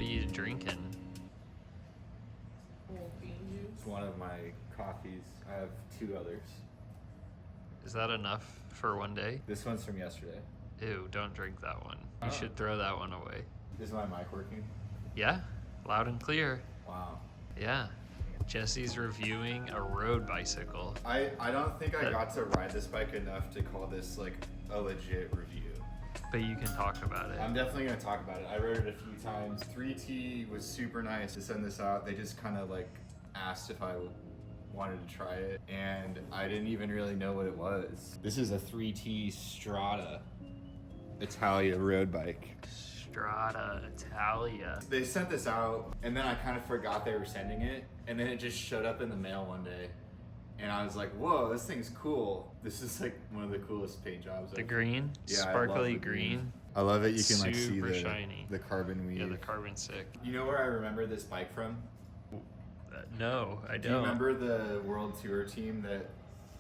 you drinking? It's one of my coffees. I have 2 others. Is that enough for one day? This one's from yesterday. Ew, don't drink that one. You Oh. should throw that one away. Is my mic working? Yeah, loud and clear. Wow. Yeah. Jesse's reviewing a road bicycle. I don't think I got to ride this bike enough to call this like a legit review. But you can talk about it. I'm definitely gonna talk about it. I rode it a few times. 3T was super nice to send this out. They just kind of like asked if I wanted to try it, and I didn't even really know what it was. This is a 3T Strada Italia road bike. Strada Italia. They sent this out, and then I kind of forgot they were sending it, and then it just showed up in the mail one day, and I was like, whoa, this thing's cool. This is like one of the coolest paint jobs. The green? Yeah, Sparkly green. I love it. You can like see Super shiny. the carbon weave. Yeah, the carbon's sick. You know where I remember this bike from? No, I don't. Do you remember the World Tour team that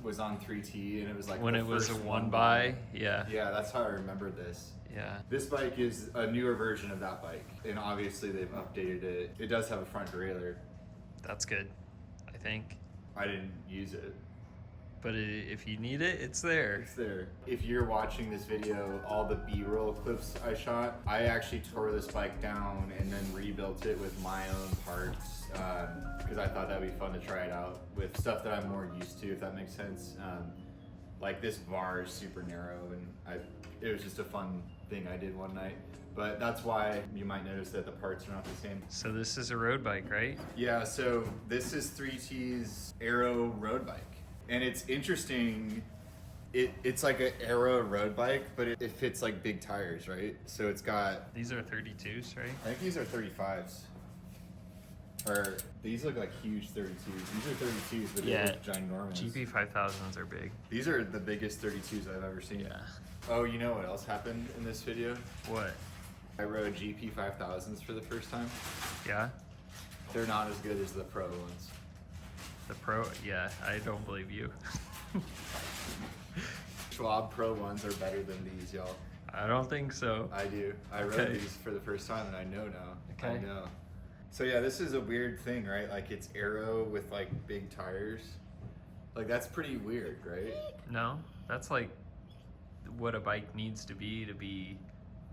was on 3T, and it was like when the it was a first one by? Yeah. Yeah, that's how I remember this. Yeah. This bike is a newer version of that bike, and obviously they've updated it. It does have a front derailleur. That's good, I think. I didn't use it. But if you need it, it's there. It's there. If you're watching this video, all the B-roll clips I shot, I actually tore this bike down and then rebuilt it with my own parts because I thought that'd be fun to try it out with stuff that I'm more used to, if that makes sense. Like this bar is super narrow, and it was just a fun thing I did one night. But that's why you might notice that the parts are not the same. So this is a road bike, right? Yeah, so this is 3T's Aero road bike. And it's interesting, it's like an Aero road bike, but it fits like big tires, right? So it's got... These are 32s, right? I think these are 35s. Or these look like huge 32s. These are 32s, but they look ginormous. GP 5000s are big. These are the biggest 32s I've ever seen. Yeah. Oh, you know what else happened in this video? What? I rode GP 5000s for the first time. Yeah? They're not as good as the Pro ones. The Pro? Yeah, I don't believe you. Schwab Pro ones are better than these, y'all. I don't think so. I do. I rode these for the first time, and I know now. Okay. I know. So yeah, this is a weird thing, right? Like it's Aero with like big tires. Like that's pretty weird, right? No, that's like what a bike needs to be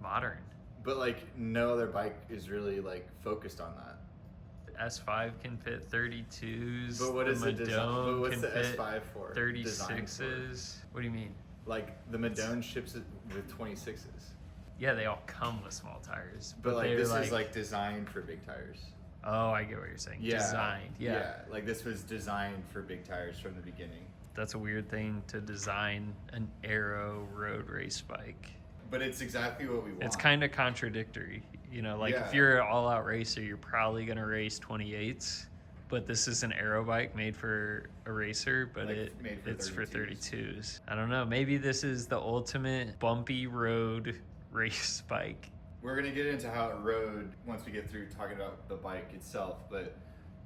modern. But like no other bike is really like focused on that. S5 can fit 32s. But what is the design? But what's the fit S5 for? 36s. What do you mean? Like the Madone ships it with 26s. Yeah, they all come with small tires. But like this is like designed for big tires. Oh, I get what you're saying. Yeah. Designed. Yeah. Like this was designed for big tires from the beginning. That's a weird thing to design an Aero road race bike. But it's exactly what we want. It's kind of contradictory. You know, like if you're an all-out racer, you're probably going to race 28s. But this is an Aero bike made for a racer, but like it's for 32s. I don't know. Maybe this is the ultimate bumpy road race bike. We're going to get into how it rode once we get through talking about the bike itself. But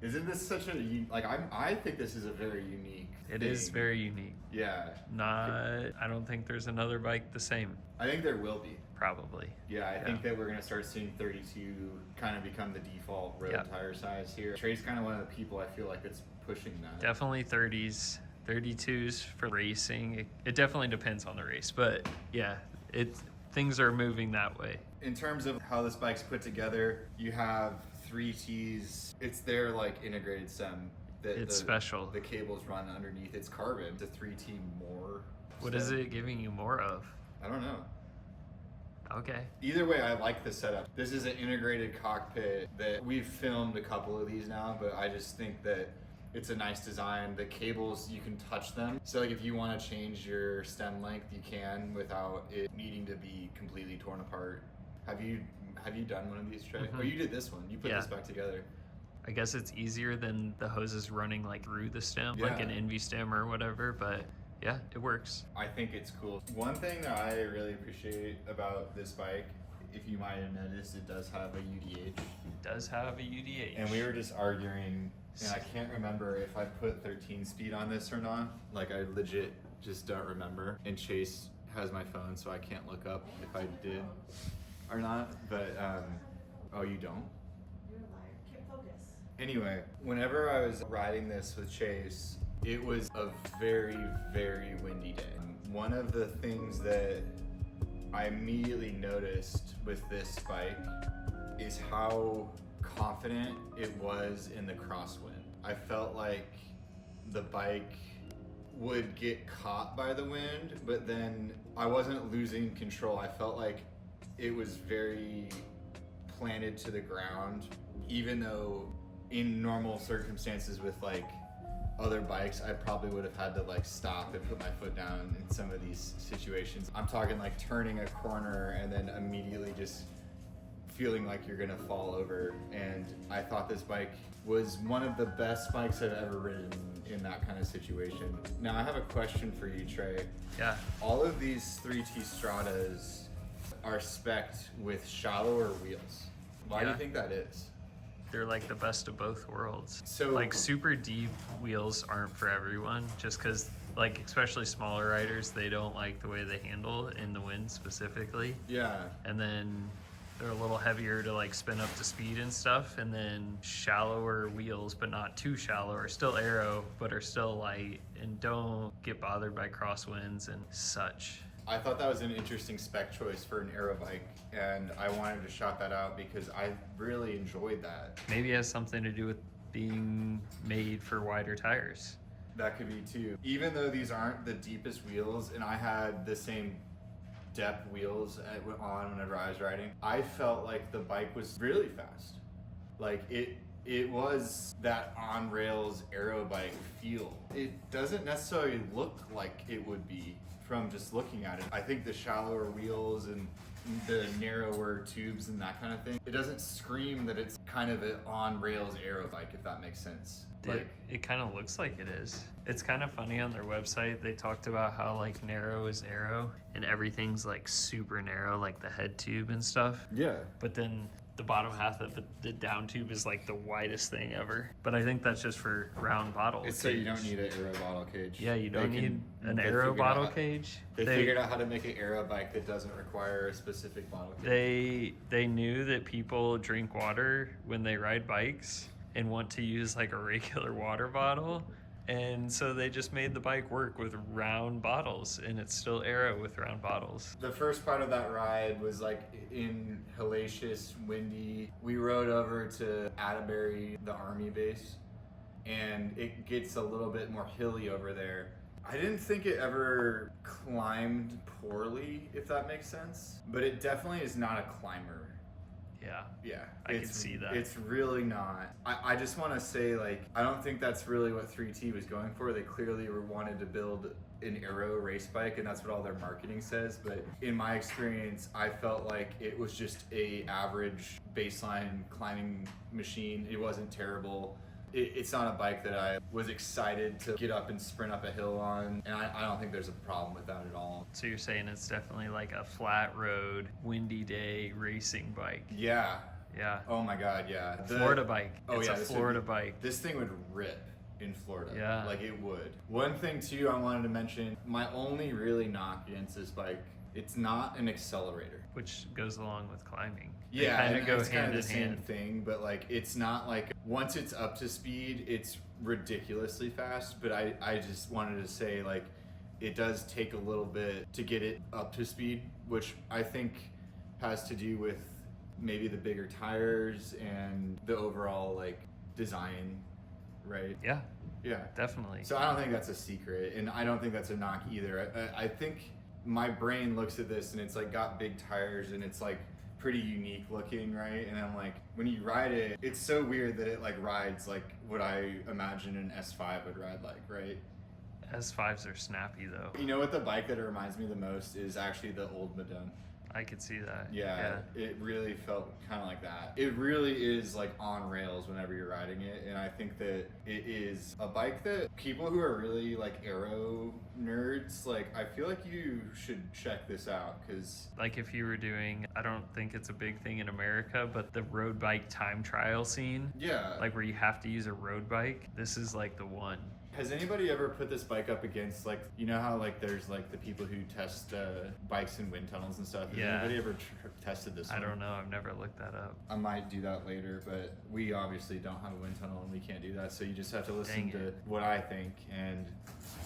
isn't this such a... Like, I think this is a very unique It thing. is very unique. Yeah. I don't think there's another bike the same. I think there will be. Probably. Yeah, I think that we're going to start seeing 32 kind of become the default road tire size here. Trey's kind of one of the people I feel like that's pushing that. Definitely 30s. 32s for racing. It definitely depends on the race. But yeah, things are moving that way. In terms of how this bike's put together, you have 3Ts. It's their like integrated stem. It's special. The cables run underneath. It's carbon. It's a 3T more. What is it giving you more of? I don't know. Okay. Either way, I like the setup. This is an integrated cockpit that we've filmed a couple of these now, but I just think that it's a nice design. The cables, you can touch them. So like if you want to change your stem length, you can without it needing to be completely torn apart. Have you done one of these, Trey? Mm-hmm. Oh, you did this one. You put this back together. I guess it's easier than the hoses running like through the stem, like an Envy stem or whatever, but yeah, it works. I think it's cool. One thing that I really appreciate about this bike, if you might have noticed, it does have a UDH. It does have a UDH. And we were just arguing, and I can't remember if I put 13 speed on this or not. Like I legit just don't remember. And Chase has my phone, so I can't look up if I did or not. But, oh, you don't? Anyway, whenever I was riding this with Chase, it was a very, very windy day. One of the things that I immediately noticed with this bike is how confident it was in the crosswind. I felt like the bike would get caught by the wind, but then I wasn't losing control. I felt like it was very planted to the ground, even though in normal circumstances with like other bikes, I probably would have had to like stop and put my foot down in some of these situations. I'm talking like turning a corner and then immediately just feeling like you're gonna fall over. And I thought this bike was one of the best bikes I've ever ridden in that kind of situation. Now I have a question for you, Trey. Yeah. All of these 3T Stradas are spec'd with shallower wheels. Why do you think that is? They're like the best of both worlds. So like super deep wheels aren't for everyone, just because like especially smaller riders, they don't like the way they handle in the wind specifically. Yeah. And then they're a little heavier to like spin up to speed and stuff. And then shallower wheels, but not too shallow, are still aero, but are still light and don't get bothered by crosswinds and such. I thought that was an interesting spec choice for an aero bike, and I wanted to shout that out because I really enjoyed that. Maybe it has something to do with being made for wider tires. That could be too. Even though these aren't the deepest wheels, and I had the same depth wheels on whenever I was riding, I felt like the bike was really fast. Like it was that on rails aero bike feel. It doesn't necessarily look like it would be from just looking at it. I think the shallower wheels and the narrower tubes and that kind of thing, it doesn't scream that it's kind of an on rails aero bike, if that makes sense. It kind of looks like it is. It's kind of funny on their website. They talked about how like narrow is aero and everything's like super narrow, like the head tube and stuff. Yeah. But then the bottom half of the down tube is like the widest thing ever. But I think that's just for round bottle It's cage. so you don't need an aero bottle cage. Yeah, you don't need an aero bottle cage. They figured out how to make an aero bike that doesn't require a specific bottle cage. They knew that people drink water when they ride bikes and want to use like a regular water bottle. And so they just made the bike work with round bottles, and it's still aero with round bottles. The first part of that ride was like in hellacious, windy. We rode over to Atterbury, the army base, and it gets a little bit more hilly over there. I didn't think it ever climbed poorly, if that makes sense, but it definitely is not a climber. Yeah, I can see that. It's really not. I just want to say, like, I don't think that's really what 3T was going for. They clearly wanted to build an aero race bike, and that's what all their marketing says. But in my experience, I felt like it was just a average baseline climbing machine. It wasn't terrible. It's not a bike that I was excited to get up and sprint up a hill on, and I don't think there's a problem with that at all. So you're saying it's definitely like a flat road, windy day racing bike. Yeah. Yeah. Oh my God, yeah. Florida bike. Oh, It's yeah, a Florida bike. This thing would rip in Florida. Yeah. Like it would. One thing too I wanted to mention, my only really knock against this bike, it's not an accelerator. Which goes along with climbing. Yeah, they kind of go it's hand kind of in the same hand. thing, but like it's not like once it's up to speed, it's ridiculously fast. But I just wanted to say like it does take a little bit to get it up to speed, which I think has to do with maybe the bigger tires and the overall like design, right? Yeah, Yeah, definitely. so I don't think that's a secret, and I don't think that's a knock either. I think my brain looks at this and it's like got big tires and it's like pretty unique looking, right? And I'm like, when you ride it, it's so weird that it like rides like what I imagine an S5 would ride like, right? S5s are snappy though. You know what the bike that reminds me the most is actually the old Madone. I could see that. Yeah, it really felt kind of like that. It really is like on rails whenever you're riding it, and I think that it is a bike that people who are really like aero nerds, like I feel like you should check this out because Like if you were doing, I don't think it's a big thing in America, but the road bike time trial scene, yeah, like where you have to use a road bike, this is like the one. Has anybody ever put this bike up against, like, you know how like there's like the people who test bikes in wind tunnels and stuff? Has Yeah. anybody ever tested this one? I don't know. I've never looked that up. I might do that later, but we obviously don't have a wind tunnel and we can't do that. So you just have to listen Dang to it. what I think, and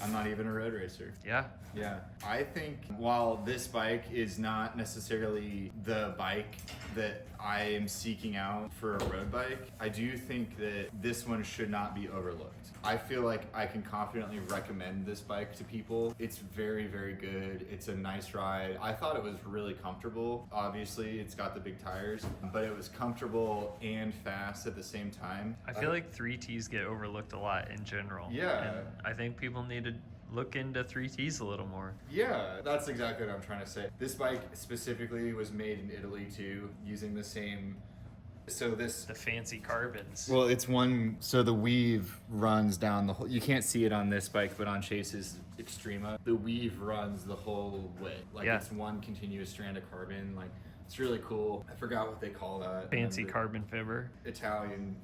I'm not even a road racer. Yeah. Yeah, I think while this bike is not necessarily the bike that I am seeking out for a road bike, I do think that this one should not be overlooked. I feel like I can confidently recommend this bike to people. It's very, very good. It's a nice ride. I thought it was really comfortable. Obviously, it's got the big tires, but it was comfortable and fast at the same time. I feel like 3Ts get overlooked a lot in general. Yeah. And I think people need to look into 3Ts a little more. Yeah, that's exactly what I'm trying to say. This bike specifically was made in Italy too, using the same. So this. The fancy carbons. Well, it's one. So the weave runs down the whole. You can't see it on this bike, but on Chase's Extrema, the weave runs the whole way. Like Yeah. it's one continuous strand of carbon. Like it's really cool. I forgot what they call that. Fancy carbon fibber. Italian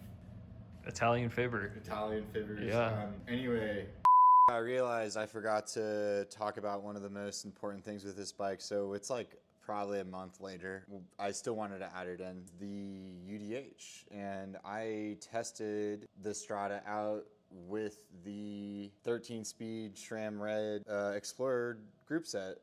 fibber. fibbers. Yeah. Anyway. I realized I forgot to talk about one of the most important things with this bike. So it's like probably a month later. I still wanted to add it in, the UDH. And I tested the Strada out with the 13-speed SRAM Red Explorer group set.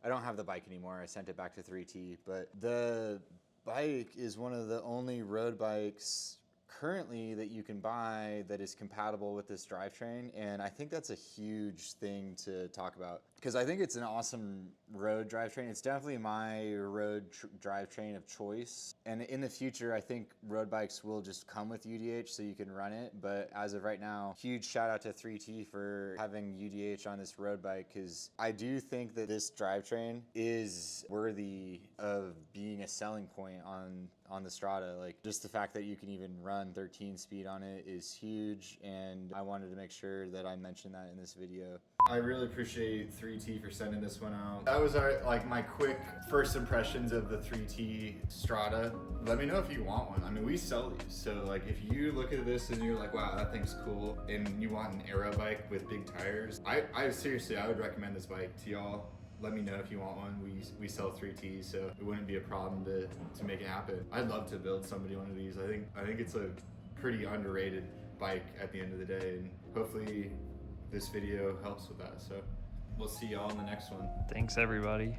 I don't have the bike anymore. I sent it back to 3T. But the bike is one of the only road bikes currently that you can buy that is compatible with this drivetrain, and I think that's a huge thing to talk about because I think it's an awesome road drivetrain. It's definitely my road drivetrain of choice, and in the future I think road bikes will just come with UDH so you can run it, but as of right now, huge shout out to 3T for having UDH on this road bike because I do think that this drivetrain is worthy of being a selling point on the Strada. Like just the fact that you can even run 13 speed on it is huge, and I wanted to make sure that I mentioned that in this video. I really appreciate 3T for sending this one out. That was my quick first impressions of the 3T Strada. Let me know if you want one. I mean, we sell these, so like if you look at this and you're like, wow, that thing's cool, and you want an Aero bike with big tires, I seriously, I would recommend this bike to y'all. Let me know if you want one. We sell 3Ts, so it wouldn't be a problem to make it happen. I'd love to build somebody one of these. I think it's a pretty underrated bike at the end of the day, and hopefully this video helps with that. So we'll see y'all in the next one. Thanks, everybody.